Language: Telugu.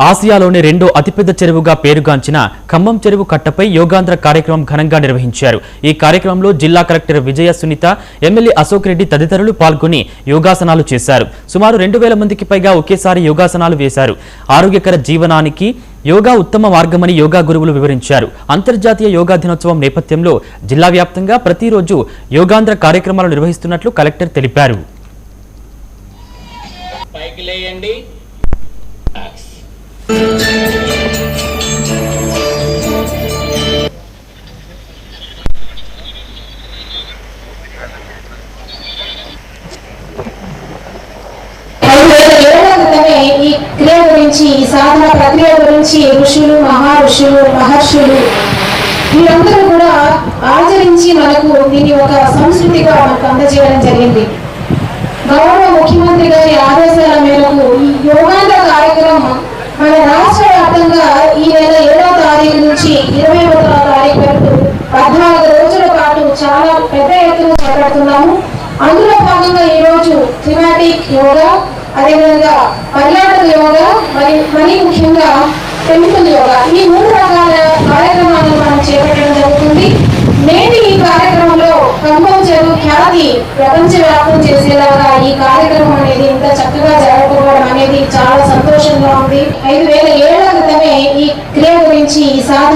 ఆసియాలోని రెండో అతిపెద్ద చెరువుగా పేరుగాంచిన ఖమ్మం చెరువు కట్టపై యోగాంధ్ర కార్యక్రమం ఘనంగా నిర్వహించారు। ఈ కార్యక్రమంలో జిల్లా కలెక్టర్ విజయ సునీత, ఎమ్మెల్యే అశోక్ రెడ్డి తదితరులు పాల్గొని యోగాసనాలు చేశారు। సుమారు 2000 మందికి పైగా ఒకేసారి యోగాసనాలు వేశారు। ఆరోగ్యకర జీవనానికి యోగా ఉత్తమ మార్గమని యోగా గురువులు వివరించారు। అంతర్జాతీయ యోగా దినోత్సవం నేపథ్యంలో జిల్లా వ్యాప్తంగా ప్రతిరోజు యోగాంధ్ర కార్యక్రమాలు నిర్వహిస్తున్నట్లు కలెక్టర్ తెలిపారు। ఈ క్రియ గురించి, ఈ సాధన ప్రక్రియ గురించి ఋషులు, మహర్షులు వీరందరూ కూడా ఆచరించి మనకు దీని ఒక సంస్కృతిగా మనకు అందజేయడం జరిగింది। గౌరవ ముఖ్యమంత్రి గారి ఆదేశాల మేరకు ఈ యోగాంధ్ర కార్యక్రమం మన రాష్ట్ర వ్యాప్తంగా ఈ నెల 7వ తారీఖు నుంచి 21వ తారీఖు వరకు 14 రోజుల పాటు చాలా పెద్ద ఎత్తున చేపడుతున్నాము। అందులో భాగంగా ఈ రోజు థిమాటిక్ యోగా, అదేవిధంగా పర్యాటక యోగా, మరి ముఖ్యంగా టెంపుల్ యోగా, ఈ 3 రకాల కార్యక్రమాలను మనం చేపట్టడం జరుగుతుంది। నేటి ఈ కార్యక్రమంలో ఖమ్మం చెరువు ఖ్యాతి ప్రపంచవ్యాప్తం చేసేలాగా ఈ కార్యక్రమం అనేది ఇంత చక్కగా జరగకపోవడం అనేది చాలా సంతోషంగా ఉంది। 5000 ఏళ్ల క్రితమే ఈ క్రియ గురించి, ఈ సాధన